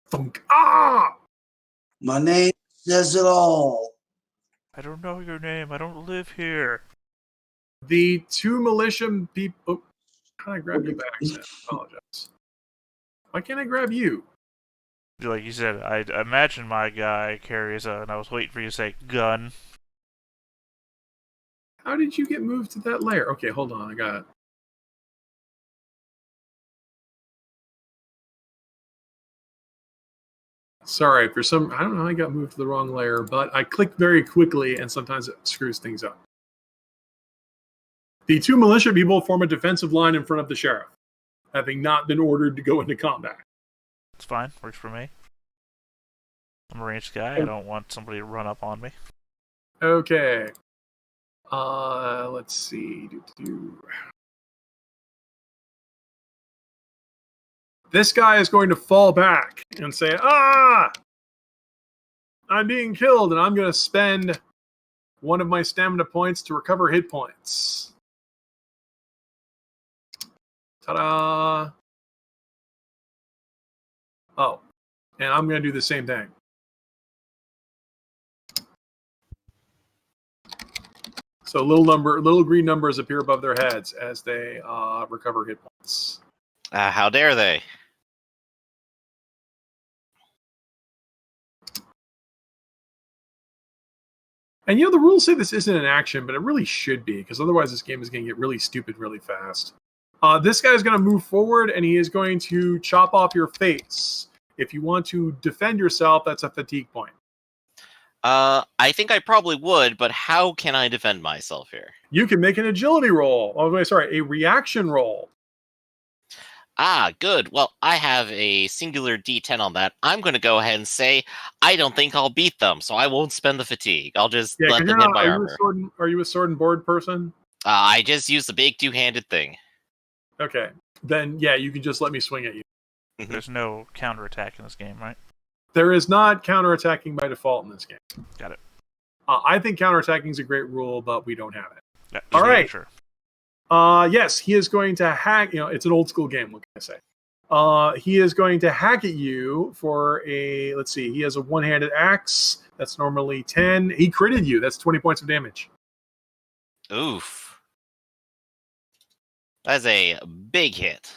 Thunk. Ah! My name says it all. I don't know your name. I don't live here. The 2 militia people... Oh, how can I grab you back? I apologize. Why can't I grab you? Like you said, I imagine my guy carries a... And I was waiting for you to say gun. How did you get moved to that layer? Okay, hold on. I got it. Sorry, for some... I don't know how I got moved to the wrong layer, but I clicked very quickly, and sometimes it screws things up. The 2 militia people form a defensive line in front of the sheriff, having not been ordered to go into combat. It's fine. Works for me. I'm a ranged guy. I don't want somebody to run up on me. Okay. Let's see. This guy is going to fall back and say, "Ah! I'm being killed, and I'm going to spend one of my stamina points to recover hit points." Ta-da! Oh, and I'm going to do the same thing. So little green numbers appear above their heads as they recover hit points. How dare they? And the rules say this isn't an action, but it really should be, because otherwise this game is going to get really stupid really fast. This guy is going to move forward, and he is going to chop off your face. If you want to defend yourself, that's a fatigue point. I think I probably would, but how can I defend myself here? You can make an agility roll. Oh, wait, sorry, a reaction roll. Ah, good. Well, I have a singular D10 on that. I'm going to go ahead and say I don't think I'll beat them, so I won't spend the fatigue. I'll just let them hit my armor. Are you a sword and board person? I just use the big two-handed thing. Okay. Then, yeah, you can just let me swing at you. There's no counterattack in this game, right? There is not counterattacking by default in this game. Got it. I think counterattacking is a great rule, but we don't have it. Yeah, all right. Sure. Yes, he is going to hack. It's an old school game. What can I say? He is going to hack at you for a. Let's see. He has a one-handed axe. That's normally 10. He critted you. That's 20 points of damage. Oof. That's a big hit.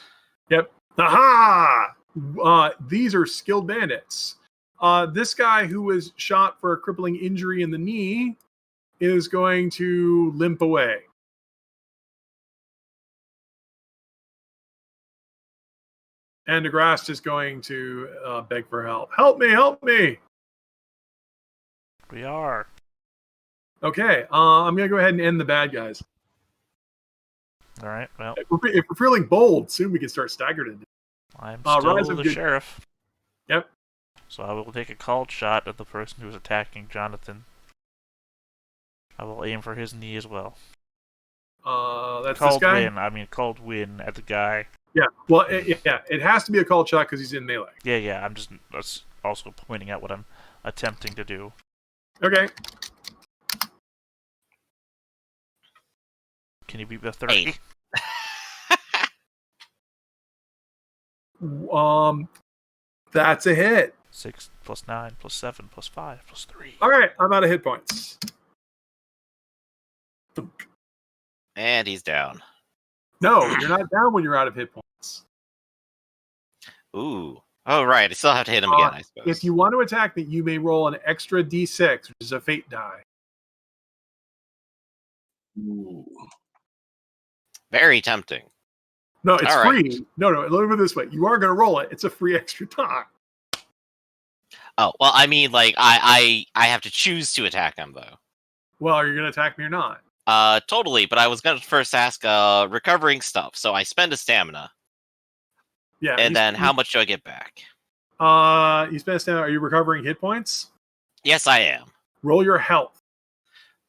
Yep. Aha! These are skilled bandits. This guy who was shot for a crippling injury in the knee is going to limp away. And DeGrasse is going to beg for help. Help me, help me! We are. Okay, I'm going to go ahead and end the bad guys. All right, well. If we're feeling bold, soon we can start staggered in. I'm still the sheriff. Yep. So I will take a called shot at the person who is attacking Jonathan. I will aim for his knee as well. That's called this guy? Win. I mean, called win at the guy. Yeah, well, it has to be a called shot because he's in melee. Yeah, that's also pointing out what I'm attempting to do. Okay. Can you beat the 30? 8. That's a hit. 6 plus 9 plus 7 plus 5 plus 3. All right, I'm out of hit points. And he's down. No, you're not down when you're out of hit points. Ooh. Oh, right. I still have to hit him again, I suppose. If you want to attack me, you may roll an extra d6, which is a fate die. Ooh. Very tempting. No, it's all free. Right. No, let me put it this way. You are going to roll it. It's a free extra die. Oh, well, I mean, like, I have to choose to attack him, though. Well, are you going to attack me or not? Totally, but I was going to first ask recovering stuff, so I spend a stamina. Yeah. And then how much do I get back? You spend a stamina. Are you recovering hit points? Yes, I am. Roll your health.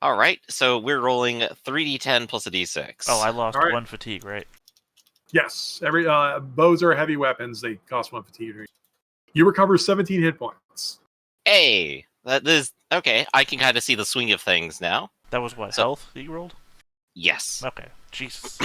All right, so we're rolling 3d10 plus a d6. Oh, I lost 1 fatigue, right? Yes. Every bows are heavy weapons. They cost 1 fatigue. You recover 17 hit points. Hey, that is okay. I can kind of see the swing of things now. That was what, health that you rolled? Yes. Okay. Jesus.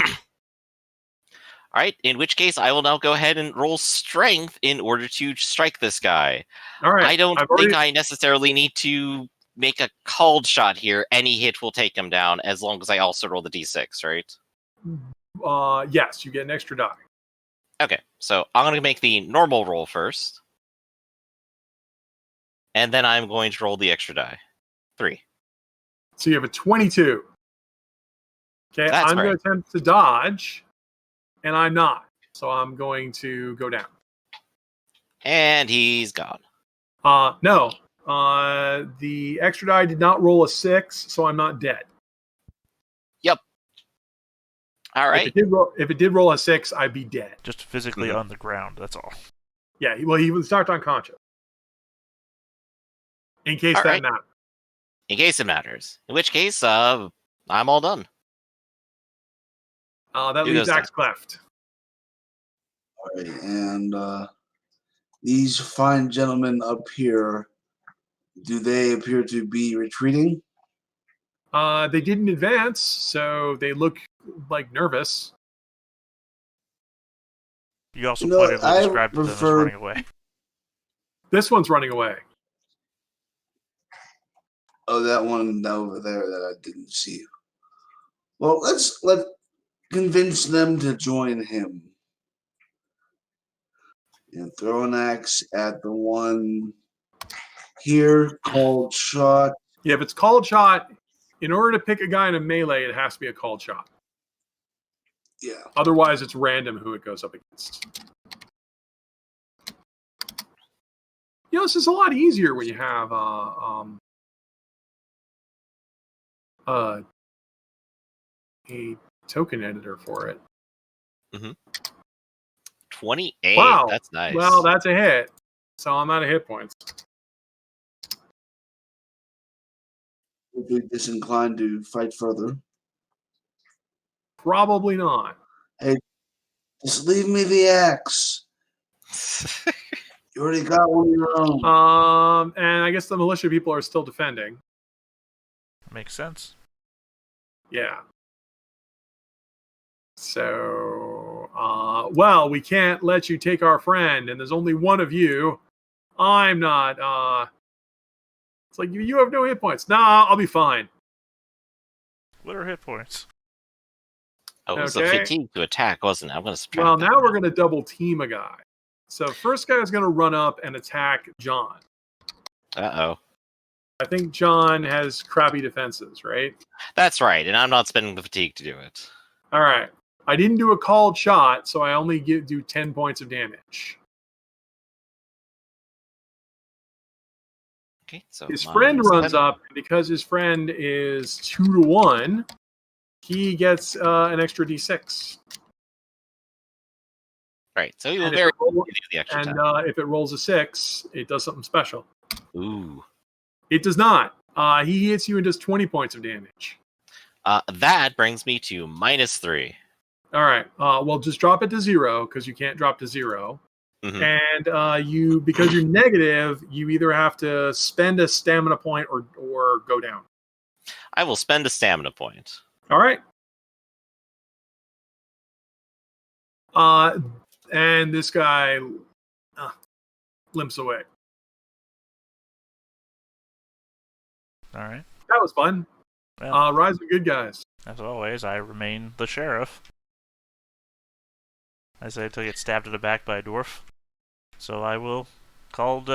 All right, in which case I will now go ahead and roll strength in order to strike this guy. All right. I don't think I necessarily need to make a called shot here. Any hit will take him down as long as I also roll the d6, right? Yes, you get an extra die. Okay, so I'm going to make the normal roll first. And then I'm going to roll the extra die. 3. So you have a 22. Okay, That's I'm right. going to attempt to dodge, and I'm not. So I'm going to go down. And he's gone. No. The extra die did not roll a 6, so I'm not dead. Yep. All right. If it did roll a 6, I'd be dead. Just physically on the ground, that's all. Yeah, he was knocked unconscious. In case that matters. In case it matters. In which case, I'm all done. That leaves Axe Cleft. All right, and these fine gentlemen up here, do they appear to be retreating? They didn't advance, so they look like nervous. You also pointedly described them as running away. This one's running away. Oh, that one over there that I didn't see. Well, let's convince them to join him. And throw an axe at the one here, called shot. Yeah, if it's called shot, in order to pick a guy in a melee, it has to be a called shot. Yeah. Otherwise, it's random who it goes up against. You know, this is a lot easier when you have a token editor for it. 28. Wow, that's nice. Well, that's a hit. So I'm out of hit points. Would be disinclined to fight further. Probably not. Hey, just leave me the axe. You already got one of your own. And I guess the militia people are still defending. Makes sense. Yeah. So, well, we can't let you take our friend, and there's only one of you. I'm not, it's like, you have no hit points. Nah, I'll be fine. What are hit points? Oh, it was a fatigue to attack, wasn't it? I'm going to subtract Well, that now we're going to double team a guy. So first guy is going to run up and attack John. Uh-oh. I think John has crappy defenses, right? That's right, and I'm not spending the fatigue to do it. All right. I didn't do a called shot, so I only do 10 points of damage. Okay, so his friend runs up, and because his friend is 2-1, he gets an extra d6. Right, so he will And the extra and 10. if it rolls a 6, it does something special. Ooh. It does not. He hits you and does 20 points of damage. That brings me to -3. All right. Well, just drop it to 0 because you can't drop to 0. Mm-hmm. And because you're negative, you either have to spend a stamina point or go down. I will spend a stamina point. All right. And this guy limps away. All right. That was fun. Well, Rise of good guys. as always, I remain the sheriff. I say until I get stabbed in the back by a dwarf. So I will called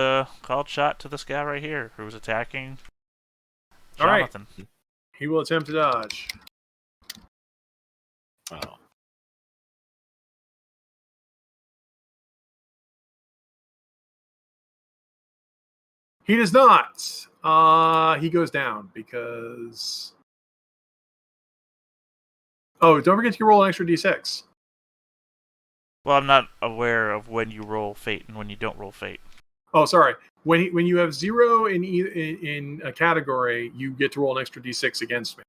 shot to this guy right here who's attacking Jonathan. All right. He will attempt to dodge. Oh. He does not. He goes down because... Oh, don't forget to roll an extra d6. Well, I'm not aware of when you roll fate and when you don't roll fate. Oh, sorry. When you have 0 in a category, you get to roll an extra d6 against me.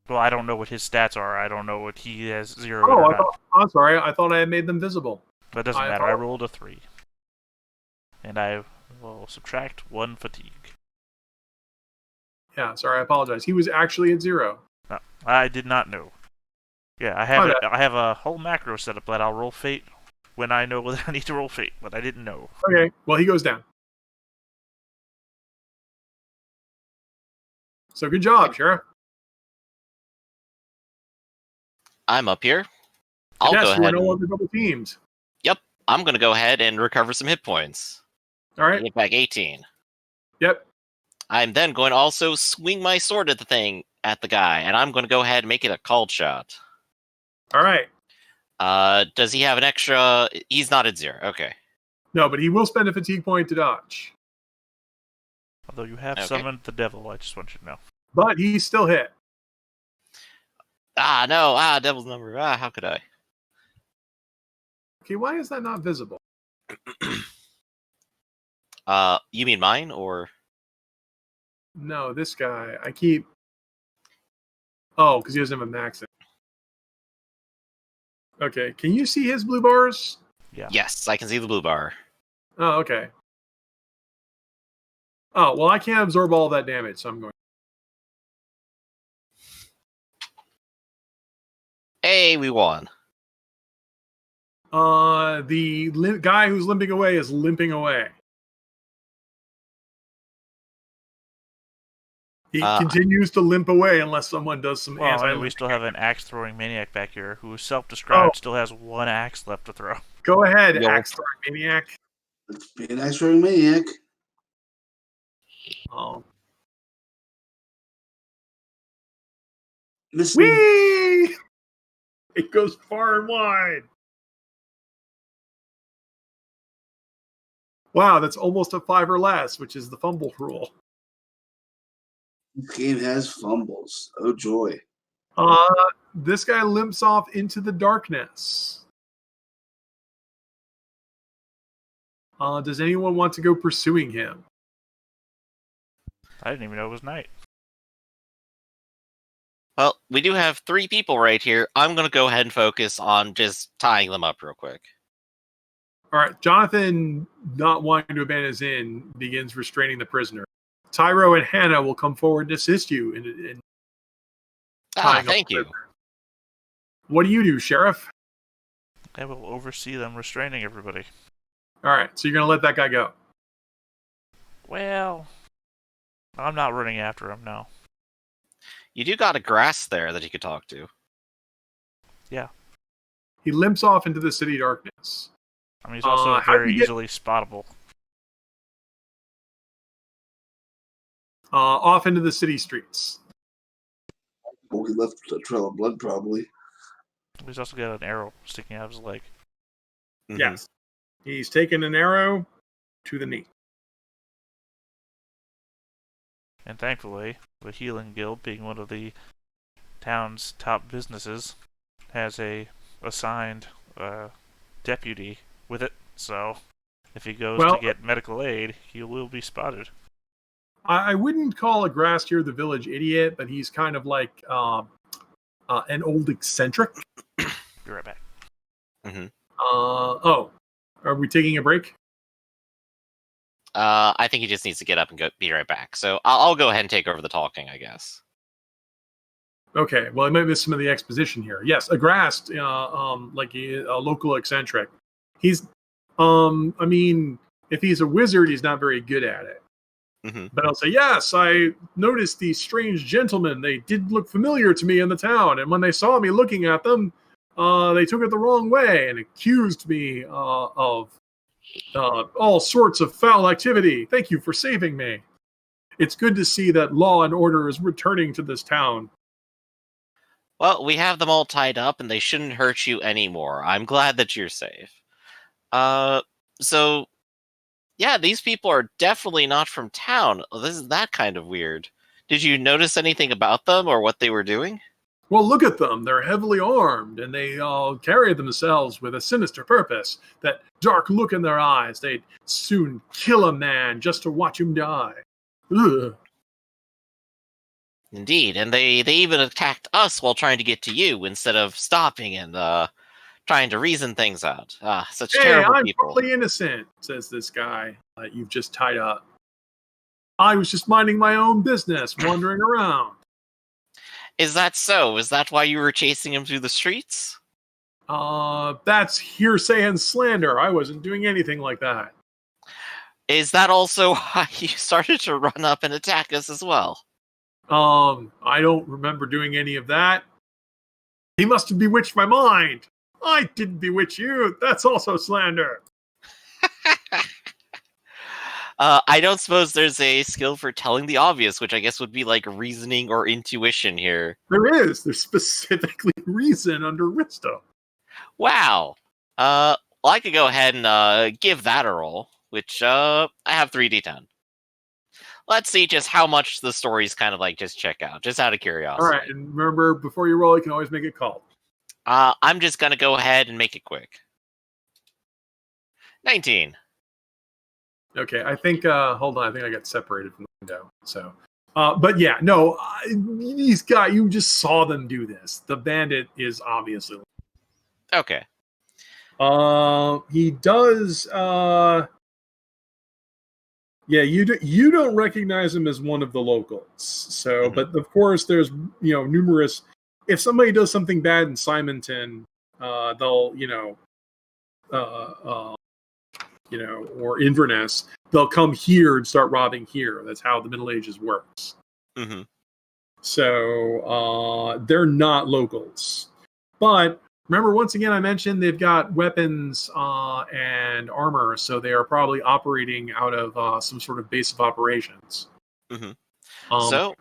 Well, I don't know what his stats are. I don't know what he has 0. Oh, I'm sorry. I thought I had made them visible. But it doesn't matter. I rolled a 3. And I will subtract 1 fatigue. Yeah, sorry. I apologize. He was actually at 0. No, I did not know. Yeah, I have a whole macro set up that I'll roll fate when I know that I need to roll fate, but I didn't know. Okay, well, he goes down. So good job, Sheriff. I'm up here. I'll yes, go you are ahead. no longer double teamed. Yep, I'm going to go ahead and recover some hit points. All right. Get back 18. Yep. I'm then going to also swing my sword at the guy, and I'm going to go ahead and make it a called shot. All right. Does he have an extra? He's not at 0. Okay. No, but he will spend a fatigue point to dodge. Although you have Okay. summoned the devil, I just want you to know. But he's still hit. No. Devil's number. How could I? Okay, why is that not visible? You mean mine or? No, this guy. I keep. Oh, because he doesn't have a max. Okay, can you see his blue bars? Yeah. Yes, I can see the blue bar. Oh, okay. Oh, well, I can't absorb all that damage, so I'm going. Hey, we won. The guy who's limping away is limping away. He continues to limp away unless someone does some Well, anti-limp. we still have an axe-throwing maniac back here who is self-described, still has 1 axe left to throw. Go ahead, Yo. axe throwing maniac. Let's be an X-ray maniac. Oh. Miss Whee! It goes far and wide. Wow, that's almost a 5 or less, which is the fumble rule. This game has fumbles. Oh joy. This guy limps off into the darkness. Does anyone want to go pursuing him? I didn't even know it was night. Well, we do have 3 people right here. I'm going to go ahead and focus on just tying them up real quick. All right, Jonathan, not wanting to abandon his inn, begins restraining the prisoner. Tyro and Hannah will come forward and assist you in tying up Thank the you. prisoner. What do you do, Sheriff? I will oversee them restraining everybody. All right, so you're going to let that guy go. Well, I'm not running after him, no. You do got a grass there that you could talk to. Yeah. He limps off into the city darkness. I mean, he's also how do very you get- easily spottable. Off into the city streets. Well, he left a trail of blood, probably. He's also got an arrow sticking out of his leg. Mhm. Yes. He's taken an arrow to the knee. And thankfully, the Healing Guild, being one of the town's top businesses, has a assigned deputy with it. So, if he goes to get medical aid, he will be spotted. I wouldn't call a Grastier the village idiot, but he's kind of like an old eccentric. Be right back. Are we taking a break? I think he just needs to get up and be right back. So I'll go ahead and take over the talking, I guess. Okay, well, I might miss some of the exposition here. Yes, Agrast, like a local eccentric. He's, I mean, if he's a wizard, he's not very good at it. Mm-hmm. But I'll say, yes, I noticed these strange gentlemen. They did look familiar to me in the town. And when they saw me looking at them, they took it the wrong way and accused me of all sorts of foul activity. Thank you for saving me. It's good to see that law and order is returning to this town. Well, we have them all tied up, and they shouldn't hurt you anymore. I'm glad that you're safe. So, yeah, these people are definitely not from town. This is that kind of weird. Did you notice anything about them or what they were doing? Well, look at them. They're heavily armed, and they carry themselves with a sinister purpose. That dark look in their eyes. They'd soon kill a man just to watch him die. Ugh. Indeed, and they even attacked us while trying to get to you instead of stopping and trying to reason things out. Such terrible I'm people. totally innocent, says this guy you've just tied up. I was just minding my own business, wandering around. Is that so? Is that why you were chasing him through the streets? That's hearsay and slander. I wasn't doing anything like that. Is that also why you started to run up and attack us as well? I don't remember doing any of that. He must have bewitched my mind. I didn't bewitch you. That's also slander. I don't suppose there's a skill for telling the obvious, which I guess would be like reasoning or intuition here. There is. There's specifically reason under Risto. Wow. Well, I could go ahead and give that a roll, which I have 3d10. Let's see just how much the stories kind of like just check out, just out of curiosity. All right, and remember, before you roll, you can always make it called. I'm just gonna go ahead and make it quick. 19. Okay, I think. Hold on, I think I got separated from the window. So, but yeah, no, these guys, you just saw them do this. The bandit is obviously. Okay. He does. Yeah, you don't recognize him as one of the locals. So, but of course, there's numerous. If somebody does something bad in Simonton, they'll or Inverness, they'll come here and start robbing here. That's how the Middle Ages works. Mm-hmm. So they're not locals. But remember, once again, I mentioned they've got weapons and armor, so they are probably operating out of some sort of base of operations. Mm-hmm. So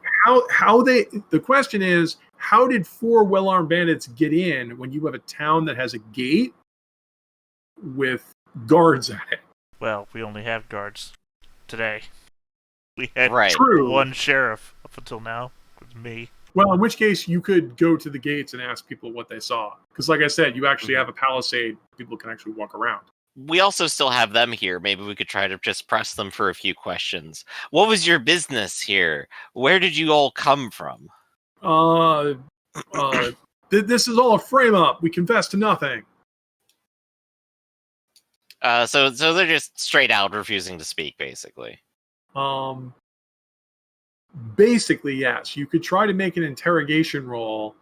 how they? The question is, how did 4 well-armed bandits get in when you have a town that has a gate with guards at it? Well, we only have guards today. We had True. one sheriff up until now. It was me. Well, in which case you could go to the gates and ask people what they saw. Because like I said, you actually have a palisade. People can actually walk around. We also still have them here. Maybe we could try to just press them for a few questions. What was your business here? Where did you all come from? This is all a frame-up. We confess to nothing. So they're just straight out refusing to speak, basically. Basically, yes. You could try to make an interrogation roll.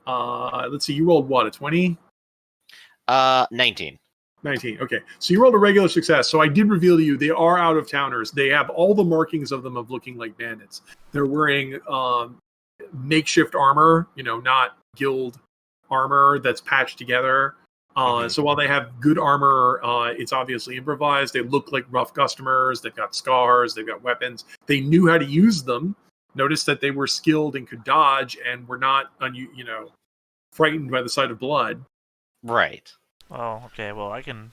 Let's see, you rolled what, a 20? 19. 19, okay. So you rolled a regular success. So I did reveal to you, they are out-of-towners. They have all the markings of them of looking like bandits. They're wearing makeshift armor, not guild armor that's patched together. So while they have good armor, it's obviously improvised. They look like rough customers. They've got scars. They've got weapons. They knew how to use them. Notice that they were skilled and could dodge and were not, frightened by the sight of blood. Right. Oh, okay. Well, I can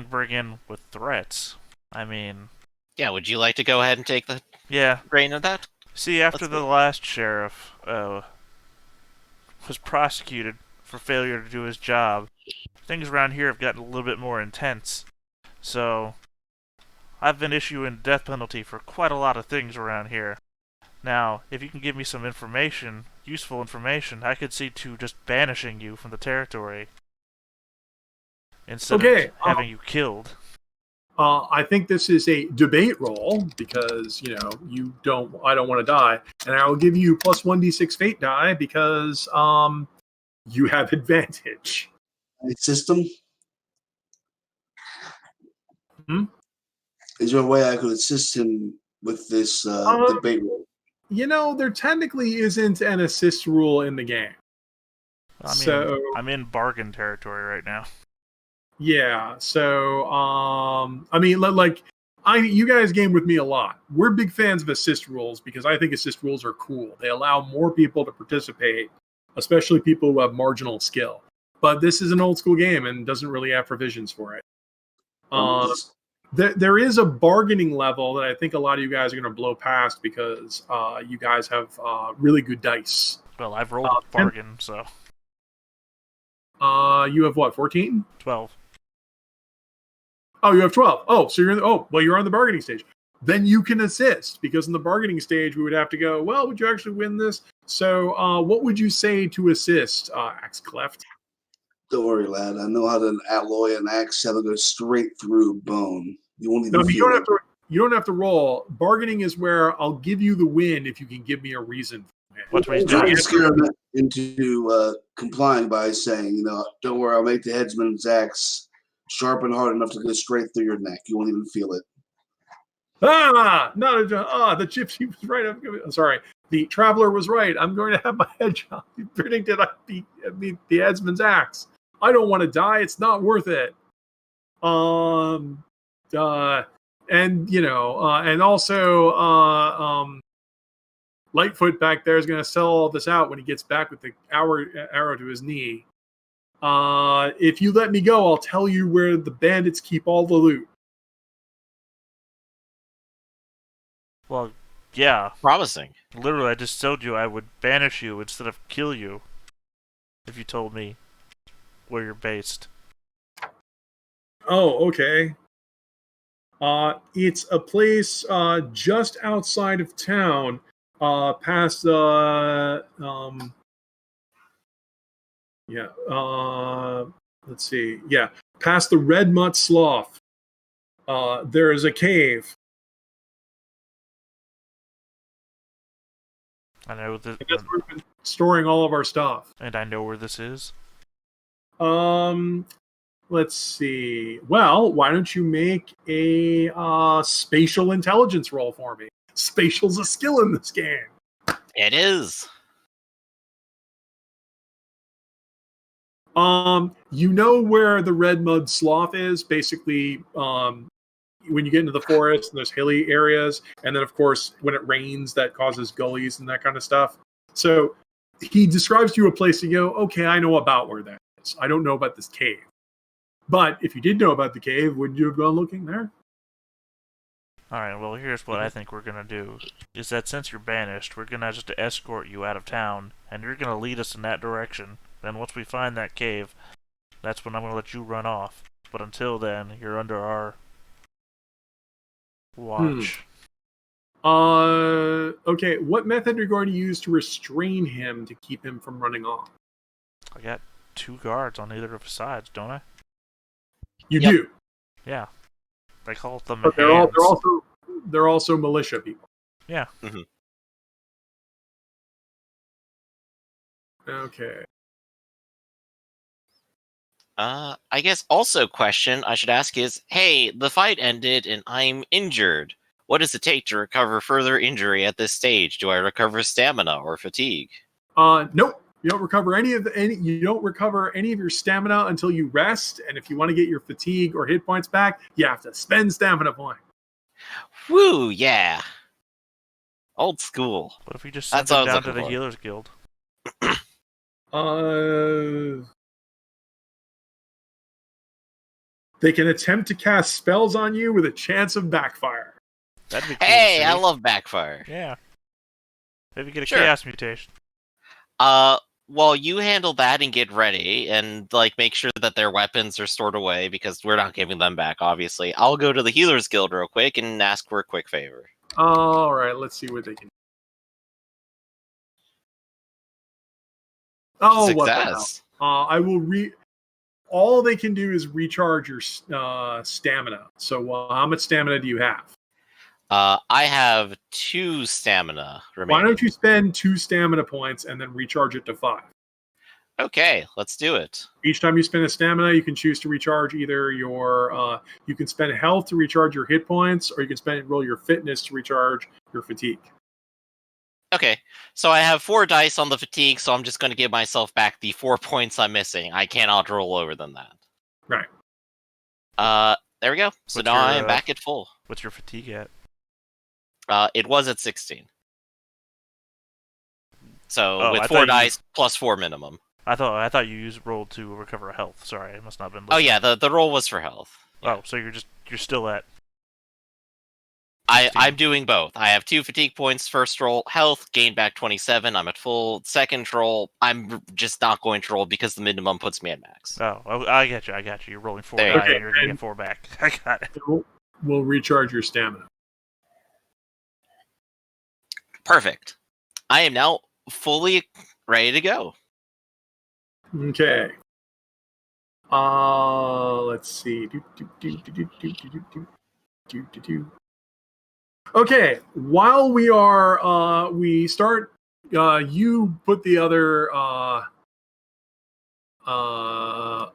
bring in with threats. I mean... Yeah, would you like to go ahead and take the grain of that? See, after the last sheriff was prosecuted for failure to do his job, things around here have gotten a little bit more intense. So, I've been issuing death penalty for quite a lot of things around here. Now, if you can give me some information, useful information, I could see to just banishing you from the territory instead of having you killed. I think this is a debate roll because, I don't want to die. And I will give you plus 1d6 fate die because you have advantage. System? Is there a way I could assist him with this debate rule? There technically isn't an assist rule in the game. I'm in bargain territory right now. Yeah, so you guys game with me a lot. We're big fans of assist rules because I think assist rules are cool. They allow more people to participate, especially people who have marginal skill. But this is an old school game and doesn't really have provisions for it. There is a bargaining level that I think a lot of you guys are going to blow past because you guys have really good dice. Well, I've rolled a bargain, so... You have what, 14? 12. Oh, you have 12. Oh, so you're on the bargaining stage. Then you can assist, because in the bargaining stage, we would have to go, well, would you actually win this? So what would you say to assist, Axe Cleft? Don't worry, lad. I know how to alloy an axe that'll go straight through bone. You won't even you don't have to roll. Bargaining is where I'll give you the win if you can give me a reason for it. Watch what he's Trying doing. to scare him into complying by saying, don't worry, I'll make the headsman's axe sharp and hard enough to go straight through your neck. You won't even feel it. The gypsy was right. I'm sorry. The traveler was right. I'm going to have my head chopped. He predicted the headsman's axe. I don't want to die. It's not worth it. And also, Lightfoot back there is going to sell all this out when he gets back with the arrow to his knee. If you let me go, I'll tell you where the bandits keep all the loot. Well, yeah. Promising. Literally, I just told you I would banish you instead of kill you if you told me where you're based. Oh, okay. It's a place just outside of town, past let's see. Yeah, past the Red Mutt Slough. There is a cave. I know this. And that's where we've been storing all of our stuff. And I know where this is. Let's see. Well, why don't you make a spatial intelligence roll for me? Spatial's a skill in this game. It is. You know where the Red Mud Slough is? Basically, when you get into the forest and there's hilly areas, and then of course when it rains, that causes gullies and that kind of stuff. So he describes to you a place to go. Okay, I know about where that is. I don't know about this cave. But if you did know about the cave, wouldn't you have gone looking there? Alright, well, here's what I think we're gonna do. Is that since you're banished, we're gonna just escort you out of town, and you're gonna lead us in that direction. Then once we find that cave, that's when I'm gonna let you run off. But until then, you're under our watch. Okay, what method are you going to use to restrain him to keep him from running off? I got 2 guards on either of his sides, don't I? You Yep. do. Yeah. They call them But hands. they're also militia people. Yeah. Mm-hmm. Okay. I guess also question I should ask is, hey, the fight ended and I'm injured. What does it take to recover further injury at this stage? Do I recover stamina or fatigue? Nope. You don't recover any of your stamina until you rest, and if you want to get your fatigue or hit points back, you have to spend stamina point. Woo, yeah. Old school. What if we just That's send what I them was down to looking the for. Healers Guild? They can attempt to cast spells on you with a chance of backfire. That'd be cool Hey, to I see. love backfire. Yeah. Maybe get a Sure. chaos mutation. Well, you handle that and get ready, and make sure that their weapons are stored away because we're not giving them back. Obviously, I'll go to the Healers Guild real quick and ask for a quick favor. All right, let's see what they can do. Oh, what the hell? Success. I will all they can do is recharge your stamina. So how much stamina do you have? I have 2 stamina remaining. Why don't you spend 2 stamina points and then recharge it to 5? Okay, let's do it. Each time you spend a stamina, you can choose to recharge either your you can spend health to recharge your hit points, or you can roll your fitness to recharge your fatigue. Okay, so I have 4 dice on the fatigue, so I'm just going to give myself back the 4 points I'm missing. I cannot roll lower than that. Right. There we go. So What's now your, I am back at full. What's your fatigue at? It was at 16. So Oh, I with thought 4 you- dice plus 4 minimum. I thought you rolled to recover health. Sorry, I must not have been Oh listening. yeah, the roll was for health. Yeah. Oh, so you're still at. I'm doing both. I have 2 fatigue points. First roll, health, gain back 27. I'm at full. Second roll, I'm just not going to roll because the minimum puts me at max. Oh, I got you. You're rolling 4 There you die, go. and you're gonna Okay, get 4 back. I got it. It will recharge your stamina. Perfect. I am now fully ready to go. Okay. Let's see. Okay. While we start you put the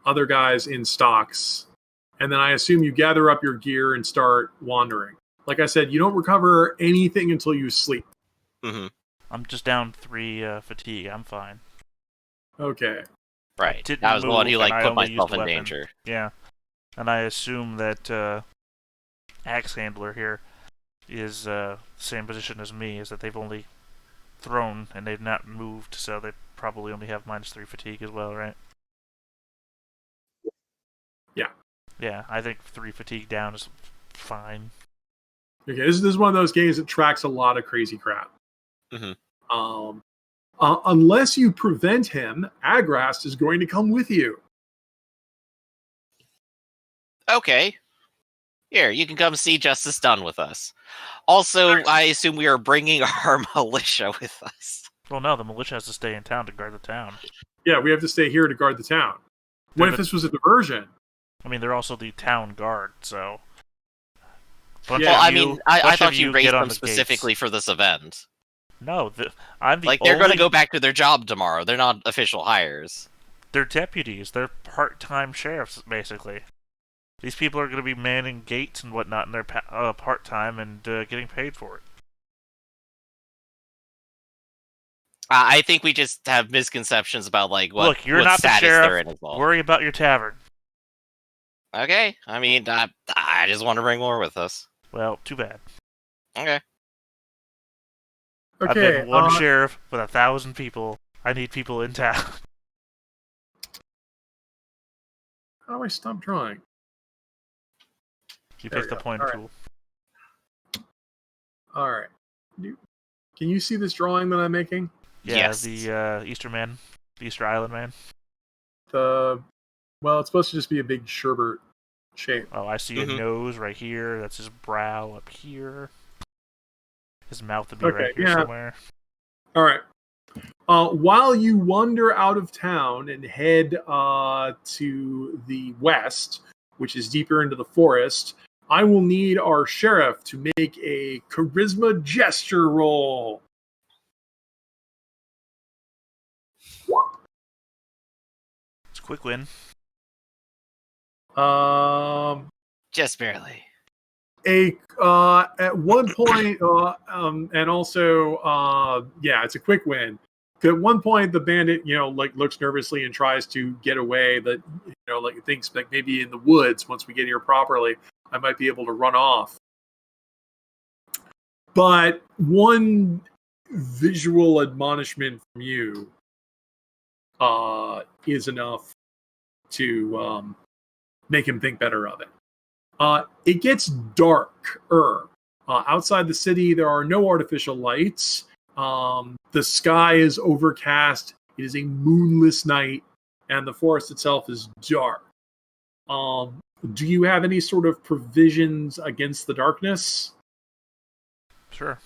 other guys in stocks, and then I assume you gather up your gear and start wandering. Like I said, you don't recover anything until you sleep. Hmm. I'm just down 3 fatigue. I'm fine. Okay. Right. didn't That was the one move, who and I put only myself used in weapon. danger. Yeah. And I assume that Axe Handler here is the same position as me, is that they've only thrown and they've not moved, so they probably only have -3 fatigue as well, right? Yeah. Yeah, I think 3 fatigue down is fine. Okay, this is one of those games that tracks a lot of crazy crap. Mm-hmm. Unless you prevent him, Agrast is going to come with you. Okay. Here, you can come see Justice Done with us. Also, I assume we are bringing our militia with us. Well, no, the militia has to stay in town to guard the town. Yeah, we have to stay here to guard the town. What if this was a diversion? I mean, they're also the town guard, so... Well, I mean, I thought you raised them specifically for this event. No, I'm the Like, they're going to go back to their job tomorrow. They're not official hires. They're deputies. They're part-time sheriffs, basically. These people are going to be manning gates and whatnot, and they're part-time and getting paid for it. I think we just have misconceptions about, like, what you're not the status sheriff. they're in as well. Worry about your tavern. Okay, I mean, I just want to bring more with us. Well, too bad. Okay. I've been one sheriff with 1,000 people. I need people in town. How do I stop drawing? You pick the point tool. All right. Can you see this drawing that I'm making? Yeah, yes. The Easter man. The Easter Island man. Well, it's supposed to just be a big sherbet shape. Oh, I see a nose right here. That's his brow up here. His mouth would be right here somewhere. All right. While you wander out of town and head to the west, which is deeper into the forest, I will need our sheriff to make a charisma gesture roll. It's a quick win. Just barely. At one point, and also, it's a quick win. At one point, the bandit, looks nervously and tries to get away. But thinks like maybe in the woods, once we get here properly, I might be able to run off. But one visual admonishment from you is enough to make him think better of it. It gets darker. Outside the city, there are no artificial lights. The sky is overcast. It is a moonless night, and the forest itself is dark. Do you have any sort of provisions against the darkness? Sure.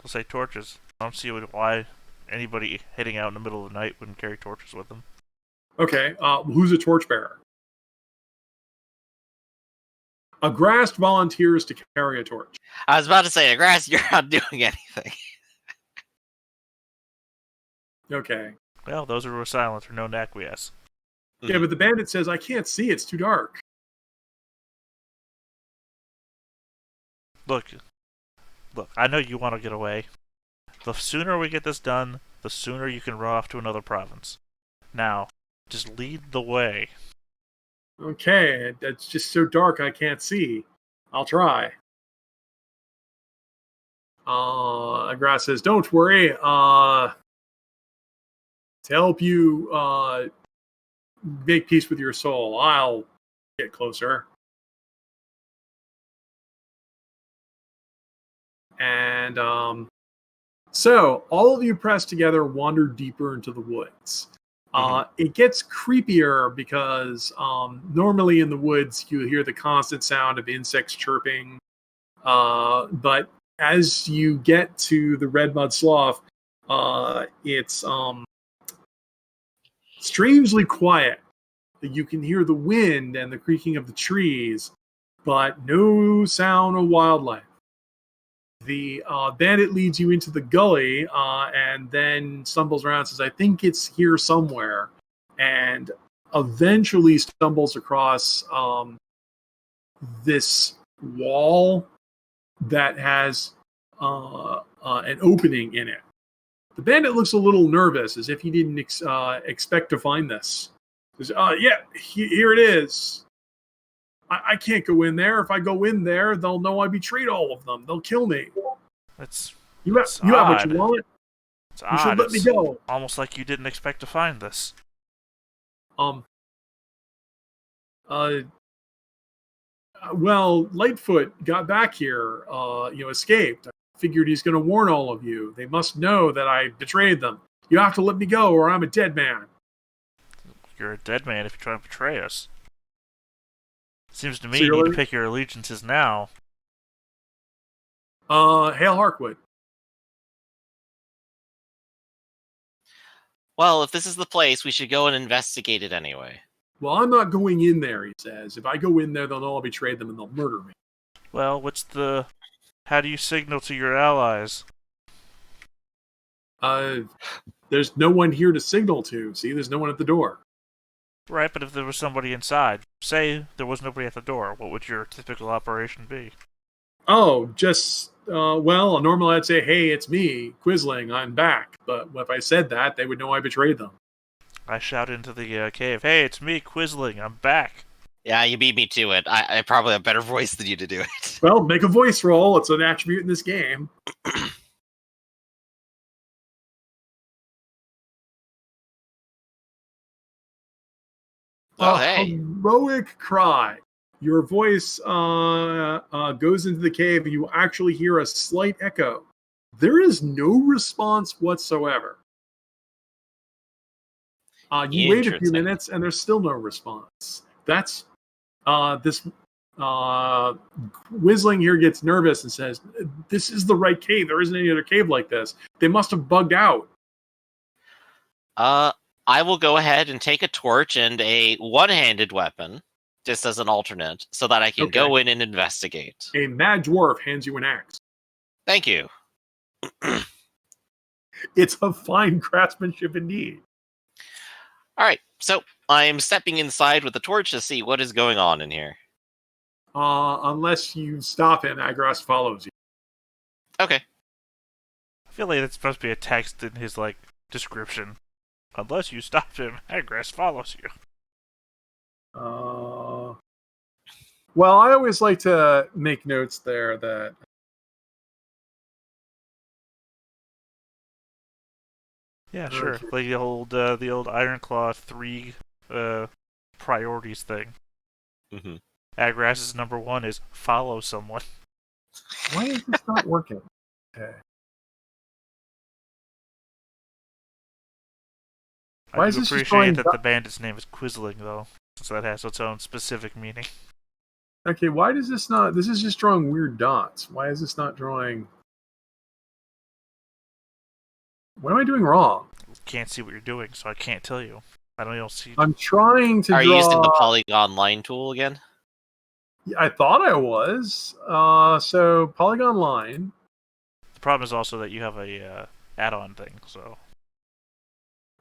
I'll say torches. I don't see why anybody heading out in the middle of the night wouldn't carry torches with them. Okay. Who's a torchbearer? Agrast volunteers to carry a torch. I was about to say, Agrast, you're not doing anything. Okay. Well, those who were silent are known to acquiesce. Yeah, but the bandit says, I can't see, it's too dark. Look, I know you want to get away. The sooner we get this done, the sooner you can run off to another province. Now, just lead the way. Okay, it's just so dark I can't see. I'll try. Agrast says, don't worry. To help you make peace with your soul, I'll get closer. And so all of you press together, wander deeper into the woods. It gets creepier because normally in the woods you hear the constant sound of insects chirping. But as you get to the Red Mud Slough, it's strangely quiet. You can hear the wind and the creaking of the trees, but no sound of wildlife. The bandit leads you into the gully and then stumbles around and says, I think it's here somewhere. And eventually stumbles across this wall that has an opening in it. The bandit looks a little nervous, as if he didn't expect to find this. He says, here it is. I can't go in there. If I go in there, they'll know I betrayed all of them. They'll kill me. You have what you want. It's you odd. should let me go. Almost like you didn't expect to find this. Well, Lightfoot got back here, escaped. I figured he's going to warn all of you. They must know that I betrayed them. You have to let me go or I'm a dead man. You're a dead man if you try to betray us. Seems to me So you need to pick your allegiances now. Hail Harkwood. Well, if this is the place, we should go and investigate it anyway. Well, I'm not going in there, he says. If I go in there, they'll know I betrayed them and they'll murder me. Well, how do you signal to your allies? There's no one here to signal to. See, there's no one at the door. Right, but if there was somebody inside, say there was nobody at the door, what would your typical operation be? Oh, just, normally I'd say, hey, it's me, Quisling, I'm back. But if I said that, they would know I betrayed them. I shout into the cave, hey, it's me, Quisling, I'm back. Yeah, you beat me to it. I probably have a better voice than you to do it. Well, make a voice roll. It's an attribute in this game. Oh, hey. Heroic cry. Your voice goes into the cave and you actually hear a slight echo. There is no response whatsoever. You wait a few minutes and there's still no response. That's this Whistling here gets nervous and says, this is the right cave. There isn't any other cave like this. They must have bugged out. I will go ahead and take a torch and a one-handed weapon, just as an alternate, so that I can go in and investigate. A mad dwarf hands you an axe. Thank you. It's a fine craftsmanship indeed. All right, so I'm stepping inside with the torch to see what is going on in here. Unless you stop him, Agras follows you. Okay. I feel like it's supposed to be a text in his description. Unless you stop him, Agras follows you. Well, I always like to make notes there that yeah, sure. Okay. Like the old Ironclaw 3 priorities thing. Mm-hmm. Agras's number 1 is follow someone. Why is this not working? Okay. Why I is do this just appreciate drawing that the bandit's name is Quisling, though, since that has its own specific meaning. Okay, why does this not... This is just drawing weird dots. Why is this not drawing... What am I doing wrong? Can't see what you're doing, so I can't tell you. I don't see... I'm trying to Are draw... you using the polygon line tool again? I thought I was. So, polygon line. The problem is also that you have a add-on thing, so...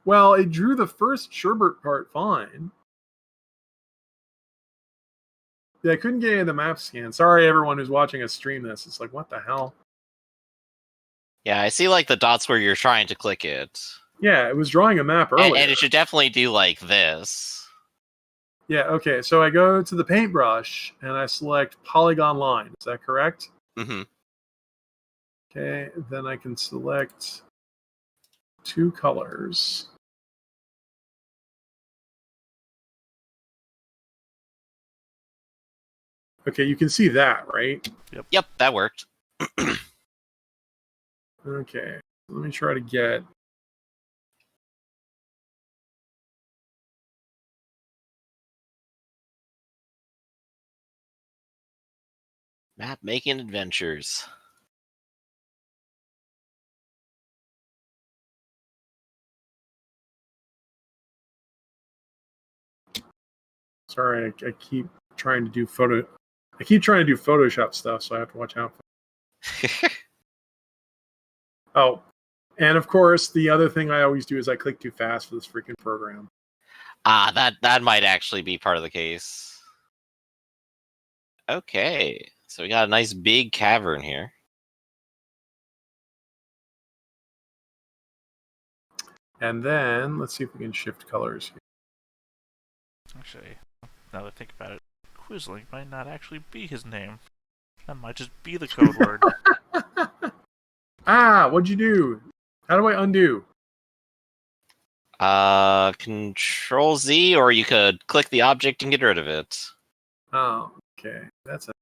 Well, it drew the first Sherbert part fine. Yeah, I couldn't get any of the map scan. Sorry, everyone who's watching us stream this. It's like, what the hell? Yeah, I see the dots where you're trying to click it. Yeah, it was drawing a map earlier. And it should definitely do this. Yeah, okay. So I go to the paintbrush and I select polygon line. Is that correct? Mm-hmm. Okay, then I can select 2 colors. Okay, you can see that, right? Yep, that worked. Okay, let me try to get... Map making adventures. Sorry, I keep trying to do Photoshop stuff, so I have to watch out for Oh, and of course, the other thing I always do is I click too fast for this freaking program. That might actually be part of the case. Okay, so we got a nice big cavern here. And then let's see if we can shift colors here. Actually, now that I think about it, Quisling might not actually be his name. That might just be the code word. What'd you do? How do I undo? Control Z, or you could click the object and get rid of it. Oh, okay. That's it.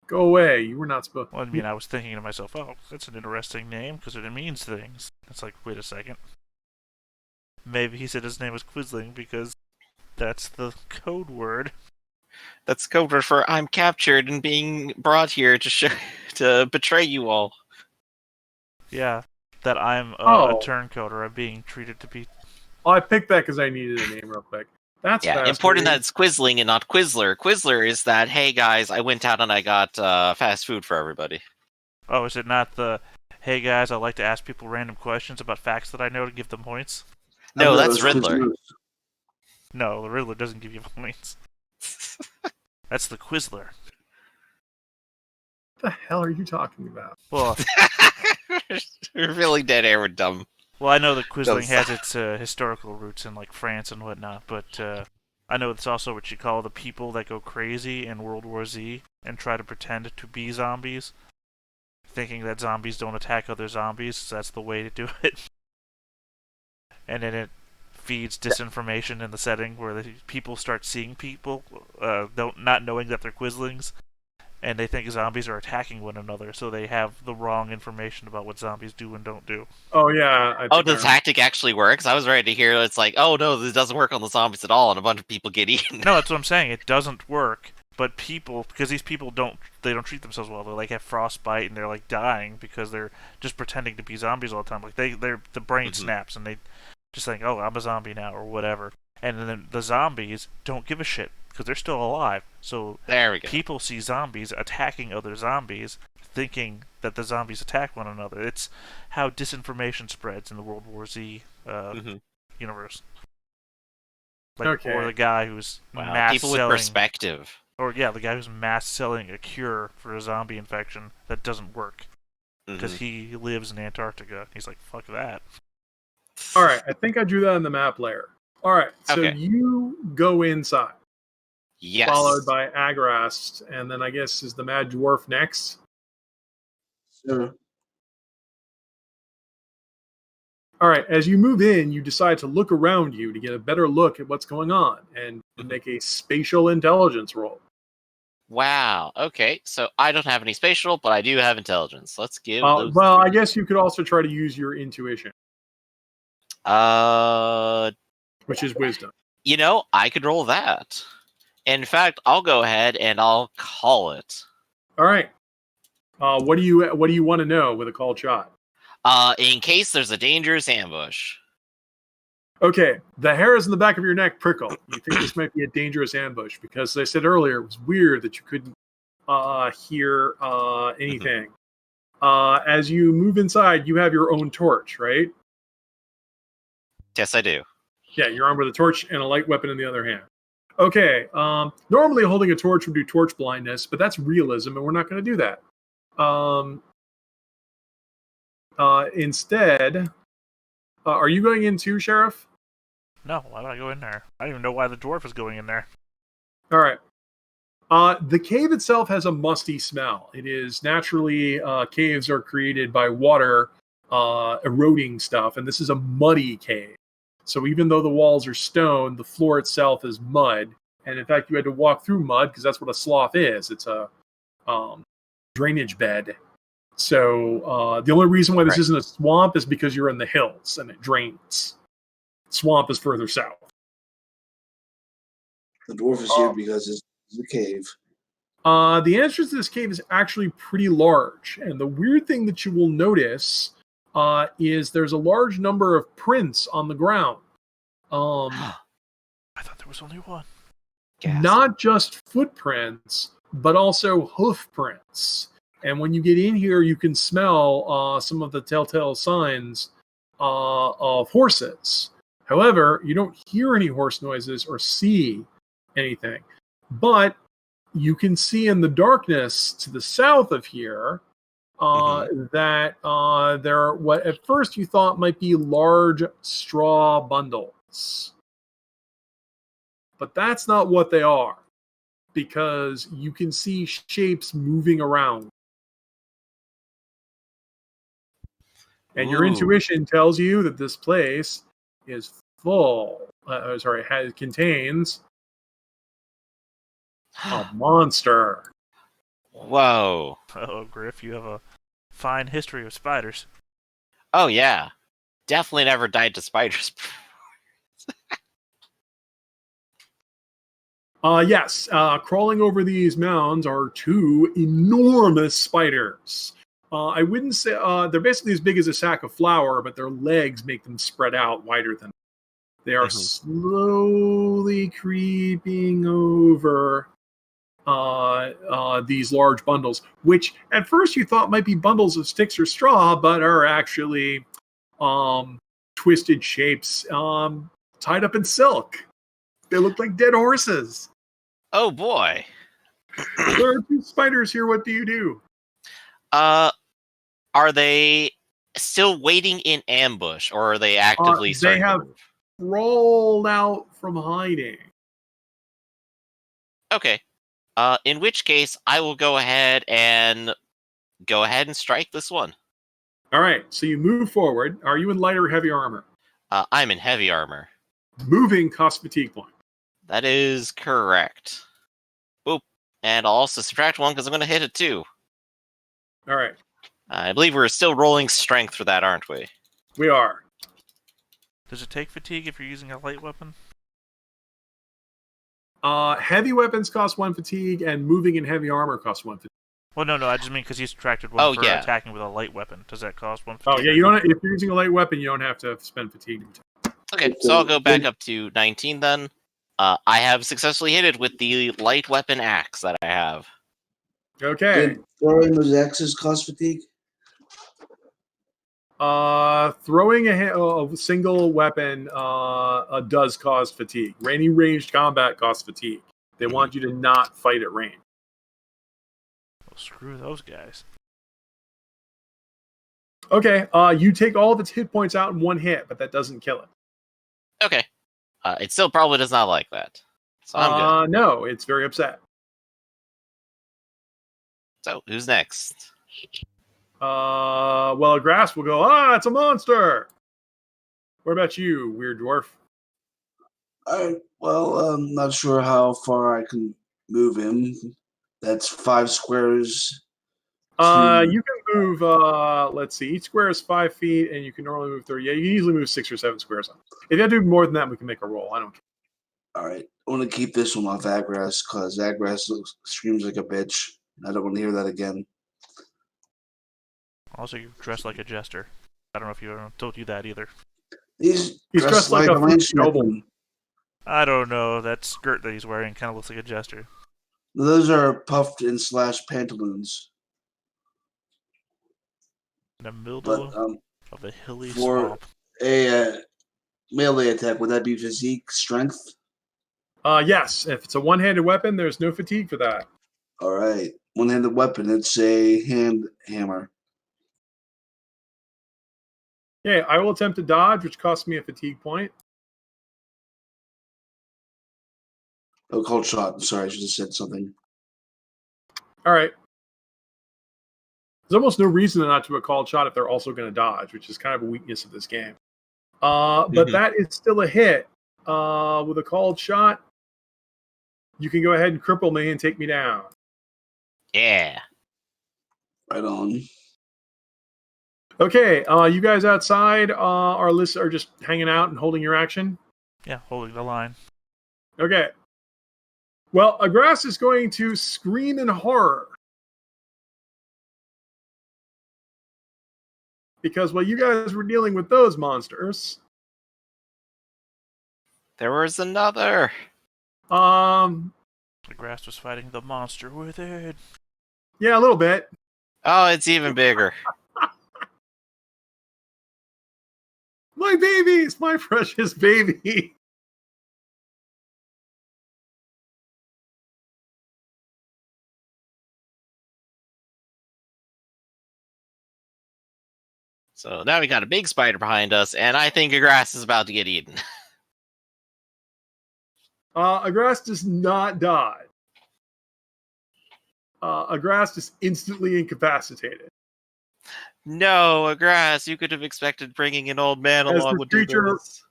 Go away. You were not supposed. Well, I mean, I was thinking to myself, oh, that's an interesting name because it means things. It's like, wait a second. Maybe he said his name was Quisling because that's the code word. That's code word for I'm captured and being brought here to betray you all. Yeah, that I'm Oh. a turncoder. I'm being treated to be. Oh, I picked that because I needed a name real quick. That's Important that it's Quisling and not Quizler. Quizler is that, hey guys, I went out and I got fast food for everybody. Oh, is it not the, hey guys, I like to ask people random questions about facts that I know to give them points? No, I that's thought it was Riddler. Quiznos. No, the Riddler doesn't give you points. That's the Quizler. What the hell are you talking about? Well, We're really dead air with dumb. I know that Quisling Those- has its historical roots in like France and whatnot, but I know it's also what you call the people that go crazy in World War Z and try to pretend to be zombies, thinking that zombies don't attack other zombies. So that's the way to do it. And then it feeds disinformation in the setting where the people start seeing people, not knowing that they're Quislings, and they think zombies are attacking one another, so they have the wrong information about what zombies do and don't do. Oh yeah. The tactic actually works. I was ready to hear it's like, oh no, this doesn't work on the zombies at all, and a bunch of people get eaten. No, that's what I'm saying. It doesn't work, but people, because these people don't treat themselves well. They like have frostbite and they're like dying because they're just pretending to be zombies all the time. Like the brain snaps and they just think, oh, I'm a zombie now or whatever. And then the zombies don't give a shit because they're still alive. So There we go. people see zombies attacking other zombies, thinking that the zombies attack one another. It's how disinformation spreads in the World War Z universe. Like, Okay. or the guy who's Wow, mass people with selling, perspective. or yeah, the guy who's mass selling a cure for a zombie infection that doesn't work because he lives in Antarctica. He's like, fuck that. All right. I think I drew that on the map layer. All right. So Okay. you go inside, Yes. followed by Agrast, and then I guess is the Mad Dwarf next. Sure. All right. As you move in, you decide to look around you to get a better look at what's going on and make a spatial intelligence roll. Wow. Okay. So I don't have any spatial, but I do have intelligence. Let's give those. Well, I three. guess you could also try to use your intuition, which is wisdom. I could roll that. In fact, I'll go ahead and I'll call it. All right. What do you want to know with a called shot? In case there's a dangerous ambush. Okay, the hairs in the back of your neck prickle. You think this might be a dangerous ambush because, as I said earlier, it was weird that you couldn't hear anything. As you move inside, you have your own torch, right? Yes, I do. Yeah, you're armed with a torch and a light weapon in the other hand. Okay, normally holding a torch would do torch blindness, but that's realism, and we're not going to do that. Instead, are you going in too, Sheriff? No, why would I go in there? I don't even know why the dwarf is going in there. All right. The cave itself has a musty smell. It is naturally, caves are created by water eroding stuff, and this is a muddy cave. So even though the walls are stone, the floor itself is mud. And in fact, you had to walk through mud because that's what a slough is. It's a drainage bed. So the only reason why this isn't a swamp is because you're in the hills and it drains. Swamp is further south. The dwarf is here because it's a cave. The entrance to this cave is actually pretty large. And the weird thing that you will notice is there's a large number of prints on the ground. I thought there was only one. Gasp. Not just footprints, but also hoof prints. And when you get in here, you can smell some of the telltale signs of horses. However, you don't hear any horse noises or see anything. But you can see in the darkness to the south of here that there are what at first you thought might be large straw bundles. But that's not what they are, because you can see shapes moving around. And your Ooh. intuition tells you that this place is contains a monster. Whoa. Oh, Griff, you have a fine history of spiders. Oh yeah. Definitely never died to spiders. Yes, crawling over these mounds are two enormous spiders. I wouldn't say they're basically as big as a sack of flour, but their legs make them spread out wider than. They are slowly creeping over these large bundles, which at first you thought might be bundles of sticks or straw, but are actually twisted shapes tied up in silk. They look like dead horses. Oh boy. There are two spiders here. What do you do? Are they still waiting in ambush, or are they actively They starting have to move? crawled out from hiding. Okay. In which case, I will go ahead and strike this one. All right, so you move forward. Are you in light or heavy armor? I'm in heavy armor. Moving costs fatigue point. That is correct. Boop. And I'll also subtract one because I'm going to hit it too. All right, I believe we're still rolling strength for that, aren't we? we are. Does it take fatigue if you're using a light weapon? Heavy weapons cost 1 fatigue, and moving in heavy armor costs 1 fatigue. Well, no, I just mean because you subtracted one for yeah. attacking with a light weapon. Does that cost 1 fatigue? Oh yeah, you don't. If you're using a light weapon, you don't have to spend fatigue. Okay, so I'll go back up to 19 then. I have successfully hit it with the light weapon axe that I have. Okay. Did throwing those axes cost fatigue? Throwing a single weapon does cause fatigue. Any ranged combat costs fatigue. They want you to not fight at range. Well, screw those guys. Okay, you take all of its hit points out in one hit, but that doesn't kill it. Okay. It still probably does not like that. So I'm good. No, it's very upset. So, who's next? Well, a grass will go, it's a monster! What about you, weird dwarf? I'm not sure how far I can move him. That's 5 squares. You can move, let's see, each square is 5 feet, and you can normally move 30. Yeah, you can easily move 6 or 7 squares. If you have to do more than that, we can make a roll. I don't care. All right. I want to keep this one off Agras because Agras screams like a bitch. I don't want to hear that again. Also, you're dressed like a jester. I don't know if you told you that either. He's dressed like a ranch noble. weapon. I don't know. That skirt that he's wearing kind of looks like a jester. Those are puffed and slash pantaloons. In the middle But of the hilly for swamp. a melee attack, would that be physique strength? Yes, if it's a one-handed weapon, there's no fatigue for that. All right. One-handed weapon. It's a hand hammer. Okay, I will attempt to dodge, which costs me a fatigue point. Oh, cold shot. Sorry, I should have said something. All right. There's almost no reason not to do a called shot if they're also going to dodge, which is kind of a weakness of this game. But that is still a hit. With a called shot, you can go ahead and cripple me and take me down. Yeah. Right on. Okay, you guys outside are just hanging out and holding your action? Yeah, holding the line. Okay. Well, Agras is going to scream in horror. Because while you guys were dealing with those monsters, There was another. The grass was fighting the monster with it. yeah, a little bit. Oh, it's even bigger. My babies, my precious baby. So now we got a big spider behind us, and I think a grass is about to get eaten. Agrast does not die. Agrast is instantly incapacitated. No, a grass. You could have expected bringing an old man As along the would do creature this.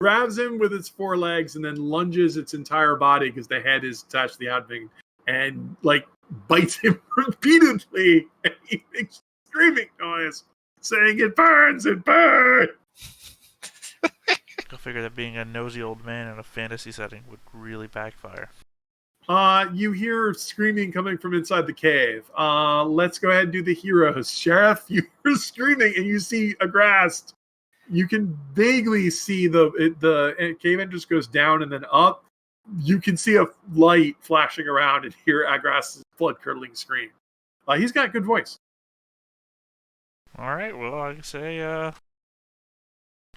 grabs him with its forelegs and then lunges its entire body because the head is attached to the outfit and like bites him repeatedly, and he makes a screaming noise, saying, "It burns! It burns!" Go figure that being a nosy old man in a fantasy setting would really backfire. You hear screaming coming from inside the cave. Let's go ahead and do the heroes. Sheriff, you hear screaming and you see Agrast. You can vaguely see the cave entrance goes down and then up. You can see a light flashing around and hear Agrast's blood-curdling scream. He's got a good voice. All right, well, I say,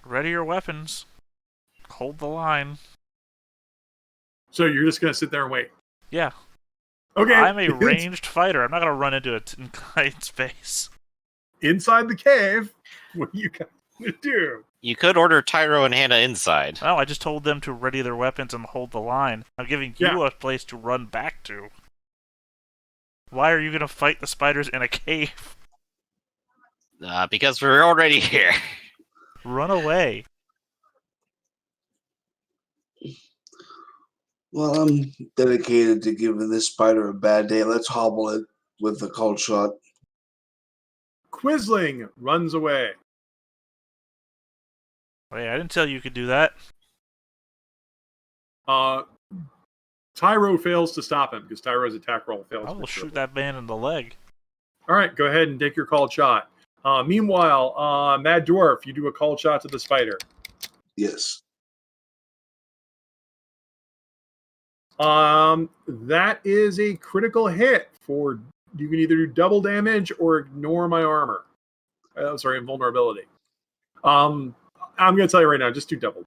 ready your weapons. Hold the line. So you're just going to sit there and wait. Yeah. Okay. I'm a ranged fighter. I'm not going to run into it in tight space. Inside the cave, what are you guys going to do? You could order Tyro and Hannah inside. Well, I just told them to ready their weapons and hold the line. I'm giving you a place to run back to. Why are you going to fight the spiders in a cave? Because we're already here. Run away. Well, I'm dedicated to giving this spider a bad day. Let's hobble it with a cold shot. Quisling runs away. Wait, I didn't tell you could do that. Tyro fails to stop him because Tyro's attack roll fails. I will shoot that man in the leg. All right, go ahead and take your called shot. Meanwhile, Mad Dwarf, you do a called shot to the spider. Yes. That is a critical hit for. You can either do double damage or ignore my armor. Sorry, invulnerability. I'm going to tell you right now, just do double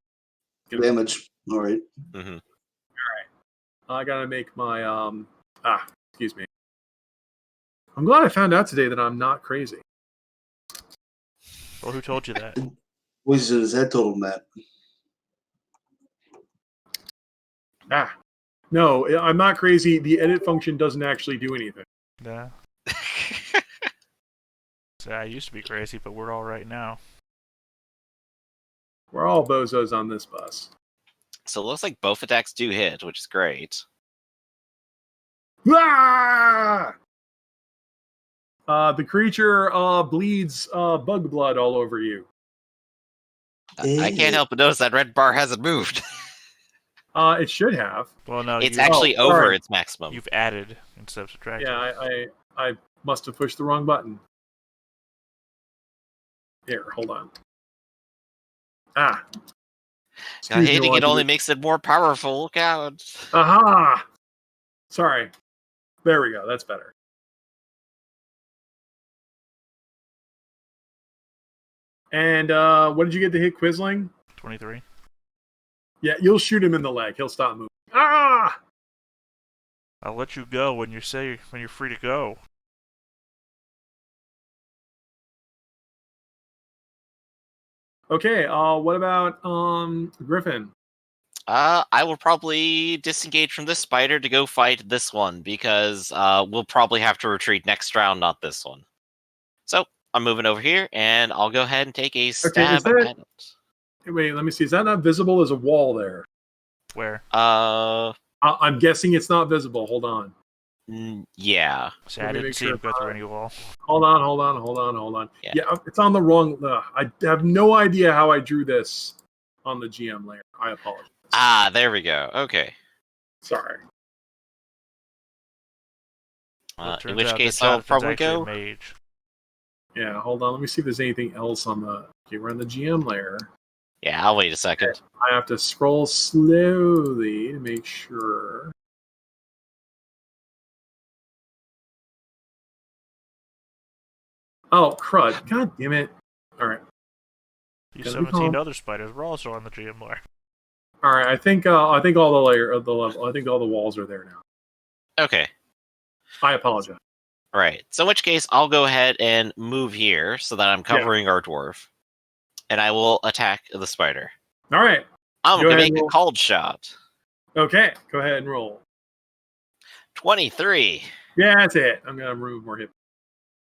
damage. All right. Mm-hmm. All right. I got to make my excuse me. I'm glad I found out today that I'm not crazy. Well, who told you that? Poison his head total, Matt. No, I'm not crazy. The edit function doesn't actually do anything. Nah. So I used to be crazy, but we're all right now. We're all bozos on this bus. So it looks like both attacks do hit, which is great. Ah! The creature bleeds bug blood all over you. I can't help but notice that red bar hasn't moved. It should have. Well, no, It's actually over its maximum. You've added instead of subtracted. Yeah, I must have pushed the wrong button. Here, hold on. Now, Excuse me hitting while it I do only this. makes it more powerful. Look out. Aha! Sorry. There we go. That's better. And what did you get to hit Quisling? 23. Yeah, you'll shoot him in the leg. He'll stop moving. Ah! I'll let you go when you're free to go. Okay, what about Griffin? I will probably disengage from this spider to go fight this one because we'll probably have to retreat next round, not this one. So I'm moving over here, and I'll go ahead and take a stab at it. Wait, let me see. Is that not visible as a wall there? Where? I'm guessing it's not visible. Hold on. Yeah. See, I didn't see him go through any wall. Hold on. Yeah. It's on the wrong. I have no idea how I drew this on the GM layer. I apologize. Ah, there we go. Okay. Sorry. In which case, I'll probably go. Mage. Yeah, hold on. Let me see if there's anything else on the. Okay, we're on the GM layer. Yeah, I'll wait a second. Okay. I have to scroll slowly to make sure. Oh, crud. God damn it. All right. You Gotta be 17 calm. other spiders were also on the GM lore. All right. I think all the layer of the level. I think all the walls are there now. Okay. I apologize. Right. So in which case, I'll go ahead and move here so that I'm covering our dwarf. And I will attack the spider. All right. I'm Go going to ahead make and a roll. cold shot. Okay. Go ahead and roll. 23. Yeah, that's it. I'm gonna remove more hit.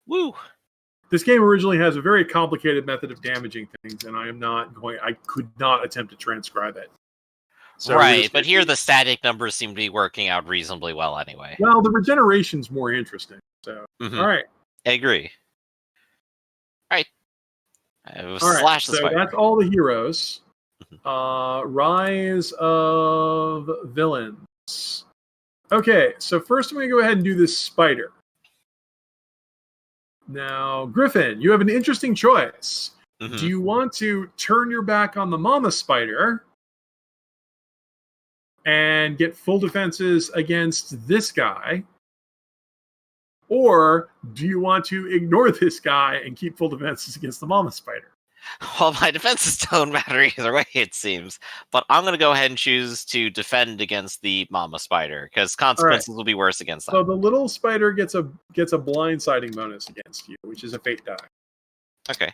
Woo. This game originally has a very complicated method of damaging things, and I could not attempt to transcribe it. So we're Right, just but gonna here do- the static numbers seem to be working out reasonably well anyway. Well, the regeneration's more interesting. So, Mhm. all right. I agree. Alright. I will All right. slash the So spider. that's all the heroes. Rise of Villains. Okay, so first I'm going to go ahead and do this spider. Now, Griffin, you have an interesting choice. Mhm. Do you want to turn your back on the mama spider and get full defenses against this guy? Or do you want to ignore this guy and keep full defenses against the mama spider? Well, my defenses don't matter either way, it seems. But I'm going to go ahead and choose to defend against the mama spider, because consequences will be worse against So them. the little spider gets a blindsiding bonus against you, which is a fate die. Okay.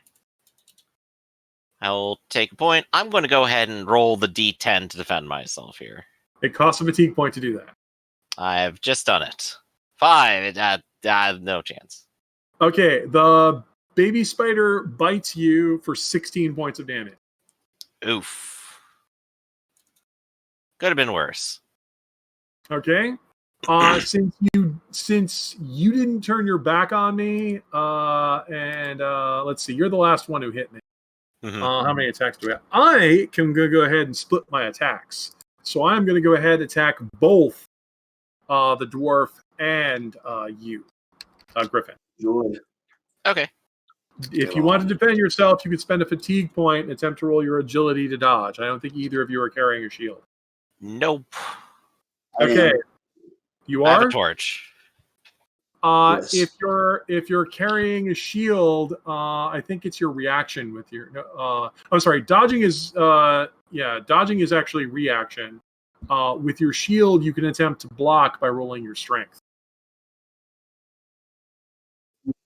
I will take a point. I'm going to go ahead and roll the d10 to defend myself here. It costs a fatigue point to do that. I've just done it. 5. No chance. Okay, the baby spider bites you for 16 points of damage. Oof. Could have been worse. Okay. Since you didn't turn your back on me, and let's see, you're the last one who hit me. Mhm. How many attacks do we have? I can go ahead and split my attacks. So I'm going to go ahead and attack both the dwarf and you, Griffin. Joy. Okay. If you want to defend yourself, you could spend a fatigue point and attempt to roll your agility to dodge. I don't think either of you are carrying a shield. Nope. Okay. You I have are? a torch. Yes. If you're carrying a shield, I think it's your reaction with your. I'm sorry. Dodging is dodging is actually reaction. With your shield, you can attempt to block by rolling your strength.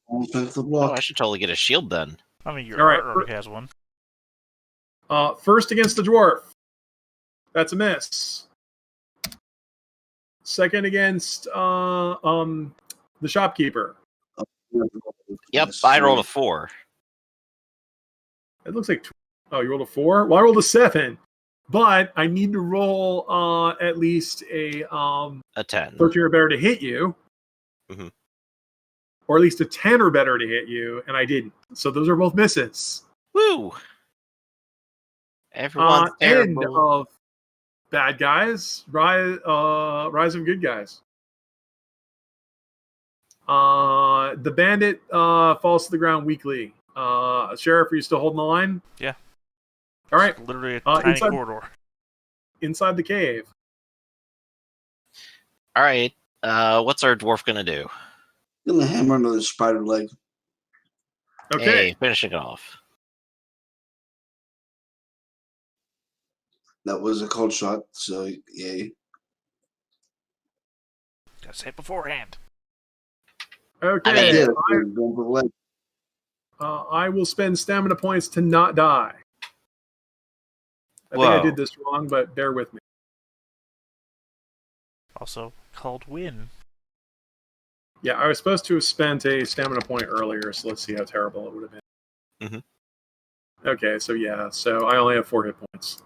Offensive Oh, block. I should totally get a shield then. I mean, your All right, art already has one. First against the dwarf, that's a miss. Second against the shopkeeper. Yep, Yes, I rolled a sir. 4. It looks like you rolled a 4. Well, I rolled a 7, but I need to roll at least a A 10. 13 or better to hit you, Mhm. or at least a 10 or better to hit you, and I didn't. So those are both misses. Woo! Everyone's End terrible. of bad guys. Rise of good guys. The bandit falls to the ground weakly. Sheriff, are you still holding the line? Yeah. All right. It's literally a tiny Inside- corridor. Inside the cave. All right. What's our dwarf gonna do? Gonna hammer another spider leg. Okay. Hey, finishing it off. That was a cold shot, so yay. Gotta say it beforehand. Okay. I mean- Yeah, going for the leg. I will spend stamina points to not die. I think I Whoa. did this wrong, but bear with me. Also called win. Yeah, I was supposed to have spent a stamina point earlier, so let's see how terrible it would have been. Mhm. Okay, so I only have 4 hit points.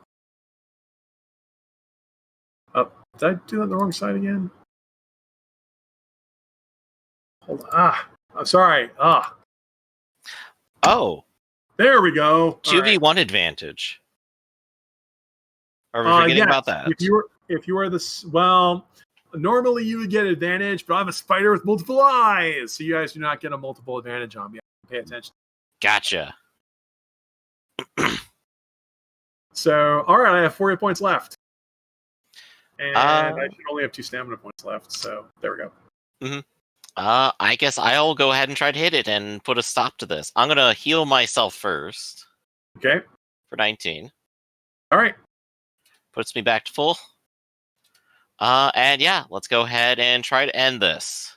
Did I do that on the wrong side again? Hold on. I'm sorry. Oh, There we go. 2v1 advantage. Are we All right. forgetting Yes, about that? If you are normally you would get advantage, but I'm a spider with multiple eyes, so you guys do not get a multiple advantage on me. Pay attention. Gotcha. So, all right, I have 4 hit points left, and Uh, I should only have 2 stamina points left. So there we go. I guess I'll go ahead and try to hit it and put a stop to this. I'm gonna heal myself first Okay. for 19. All right. Puts me back to full. And yeah, let's go ahead and try to end this.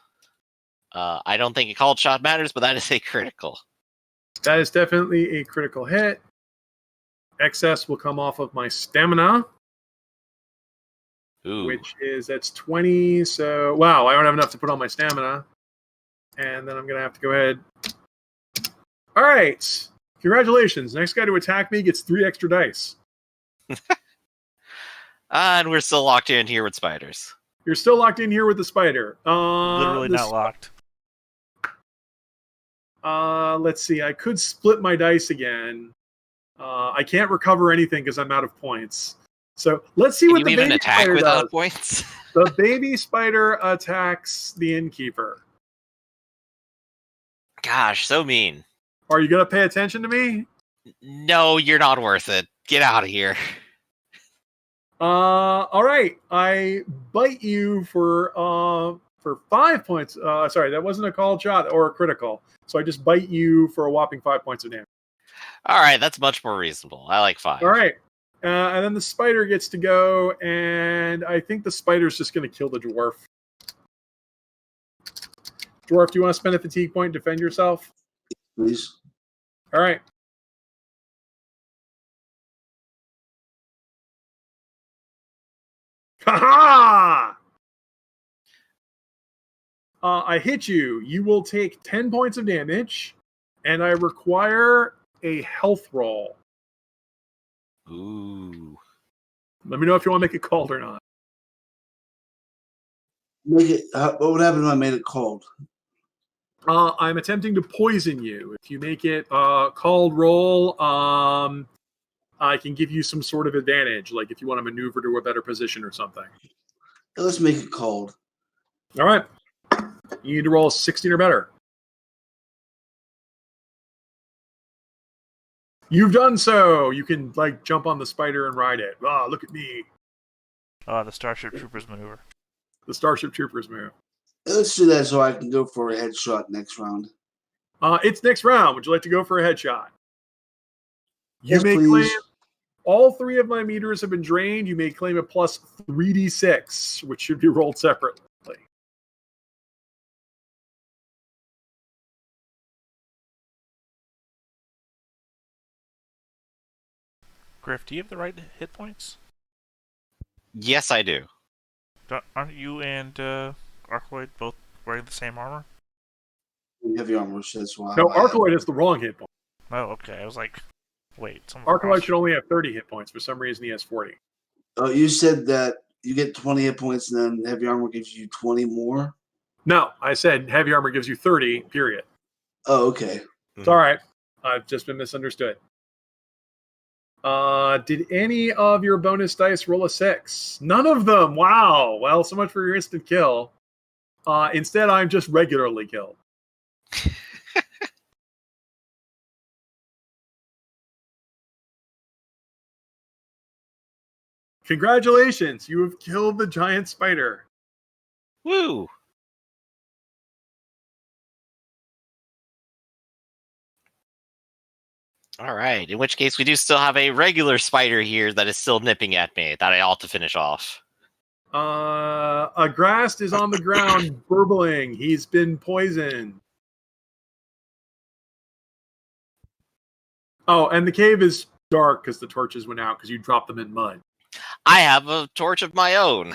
I don't think a called shot matters, but that is a critical. That is definitely a critical hit. Excess will come off of my stamina, Ooh. which is that's 20. So wow, I don't have enough to put on my stamina, and then I'm gonna have to go ahead. All right, congratulations. Next guy to attack me gets 3 extra dice. And we're still locked in here with spiders. You're still locked in here with the spider. Literally the not locked. Let's see. I could split my dice again. I can't recover anything because I'm out of points. So let's see Can what you the even baby attack spider without does. points? The baby spider attacks the innkeeper. Gosh, so mean. Are you gonna pay attention to me? No, you're not worth it. Get out of here. All right. I bite you for 5 points. Sorry, that wasn't a called shot or a critical. So I just bite you for a whopping 5 points of damage. All right, that's much more reasonable. I like 5. All right. And then the spider gets to go, and I think the spider's just going to kill the dwarf. Dwarf, do you want to spend a fatigue point and defend yourself? Please. All right. Ha ha! I hit you. You will take 10 points of damage, and I require a health roll. Ooh. Let me know if you want to make it called or not. Make it. What would happen if I made it cold? I'm attempting to poison you. If you make it called roll, I can give you some sort of advantage, like if you want to maneuver to a better position or something. Let's make it cold. All right. You need to roll a 16 or better. You've done so. You can jump on the spider and ride it. Ah, look at me. The Starship Troopers maneuver. The Starship Troopers move. Let's do that so I can go for a headshot next round. It's next round. Would you like to go for a headshot? You Yes, may please. claim all 3 of my meters have been drained. You may claim a plus 3d6, which should be rolled separately. Griff, do you have the right hit points? Yes, I do. Aren't you and Arcoid both wearing the same armor? Heavy armor, so that's why. No, Arcoid has the wrong hit point. Oh, okay. I was like, wait. Arcoid should only have 30 hit points. For some reason, he has 40. Oh, you said that you get 20 hit points and then heavy armor gives you 20 more? No, I said heavy armor gives you 30, period. Oh, okay. It's all right. I've just been misunderstood. Did any of your bonus dice roll a 6? None of them. Wow. Well, so much for your instant kill. Instead, I'm just regularly killed. Congratulations. You have killed the giant spider. Woo! All right. In which case, we do still have a regular spider here that is still nipping at me that I ought to finish off. Agrast is on the ground, burbling. He's been poisoned. Oh, and the cave is dark because the torches went out because you dropped them in mud. I have a torch of my own,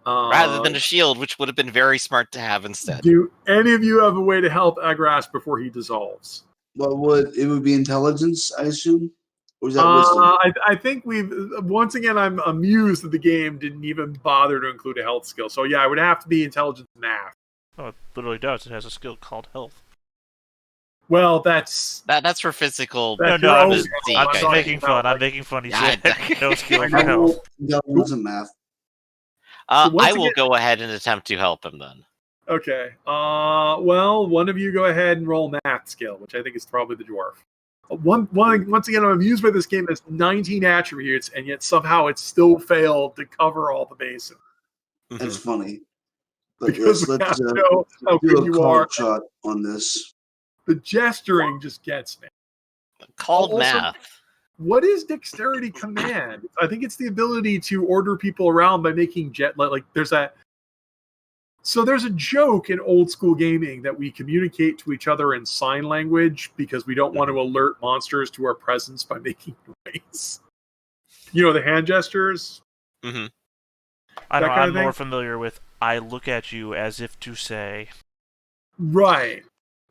rather than a shield, which would have been very smart to have instead. Do any of you have a way to help Agrast before he dissolves? What would it would be intelligence, I assume? Or is that wisdom? I think once again, I'm amused that the game didn't even bother to include a health skill. So yeah, it would have to be intelligence and math. Oh, it literally does. It has a skill called health. Well, that's for physical. That's No, your I'm own just skill. I'm I'm just talking making about, fun. like- I'm making fun. He Yeah, said no skill I for know. health. Intelligence and math. once I will again- go ahead and attempt to help him then. Okay. Well, one of you go ahead and roll math skill, which I think is probably the dwarf. Once again, I'm amused by this game has 19 attributes, and yet somehow it still failed to cover all the bases. That's funny. But because we have to know how do good a you call are. shot on this. The gesturing just gets me. Called Also, math. What is dexterity command? I think it's the ability to order people around by making like there's a joke in old school gaming that we communicate to each other in sign language because we don't want to alert monsters to our presence by making noise. You know, the hand gestures. Mm-hmm. I'm more familiar with I look at you as if to say. Right.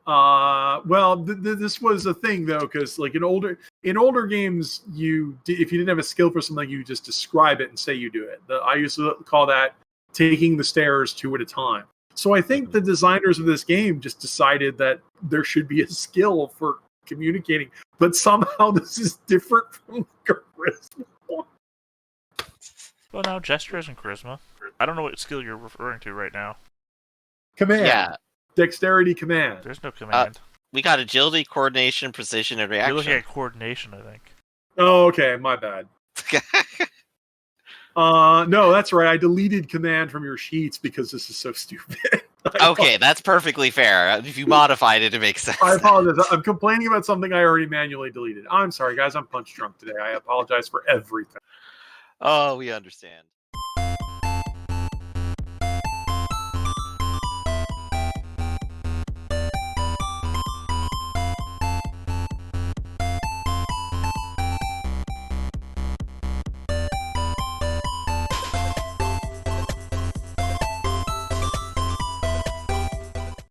Well, this was a thing though, because like in older games, if you didn't have a skill for something, you just describe it and say you do it. I used to call that taking the stairs 2 at a time. So I think the designers of this game just decided that there should be a skill for communicating, but somehow this is different from charisma. Well, now gesture isn't charisma. I don't know what skill you're referring to right now. Command. Yeah. Dexterity command. There's no command. We got agility, coordination, precision, and reaction. You're looking at coordination, I think. Oh, okay, my bad. No, that's right. I deleted command from your sheets because this is so stupid. Okay, that's perfectly fair. If you modified it, it makes sense. I apologize. I'm complaining about something I already manually deleted. I'm sorry, guys. I'm punch drunk today. I apologize for everything. Oh, we understand.